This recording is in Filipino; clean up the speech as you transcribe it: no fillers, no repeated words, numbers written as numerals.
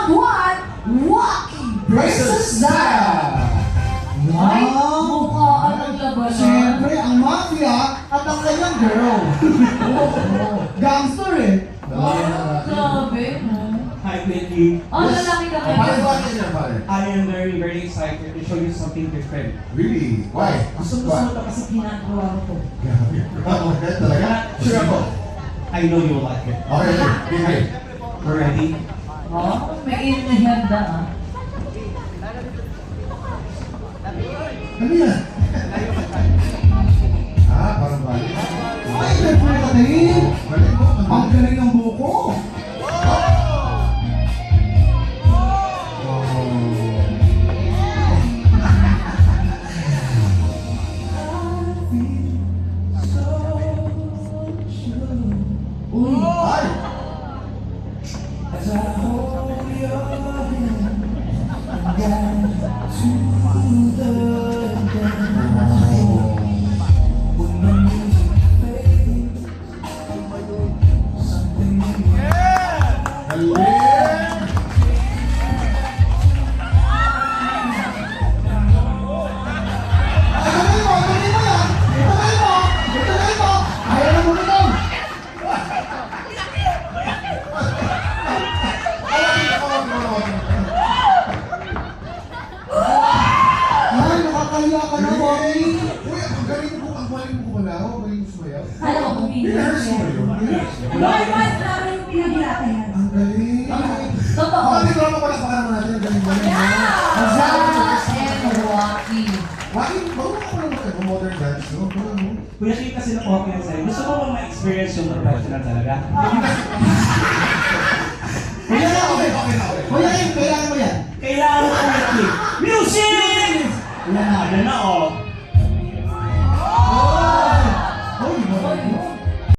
round 1, Waki versus Zara. Ay, mukha anong labanan? Siyempre, ang mafia at ang kanyang girl. Gangster eh. Grabe, no? Hi, Quinty. Oh, lalaki ka Pare, ba? bakit niya, pare? I am very, very excited to show you something different. Really? Why? Gusto Why? mo ito kasi ginagawa ko to. Okay, talaga? Sure ako. I know you will like it. Okay, okay. You ready? Oh, may inihanda ah. Ano yan? Parang balik. Ay, nagpapatid. Balik mo. Ang galing ng buko. Uy, Ay! Galing! Ituloy mo yan. Ituloy mo. Ayaw na bumitaw. Ay, nakakahiya ka na, Waki. Uy, ang galing mo. Ang galing mo kumalaw. Ang galing mo sumayaw. alam ko kumili. Rehearse mo yun. Ang galing. Totoo. Hindi ko naman palakpakan naman natin. Ang galing mo. Zara and Waki. Bakit? Bago ka pala mag-modern dance, no? Kuya Kim kasi nakuha ko yan sa'yo. Gusto mo bang ma-experience yung professional talaga? Kuya na, Okay, okay na, okay. Kuya Kim, kailangan mo yan. Kailangan mo Kuya Kim. Music! Yan na, oh.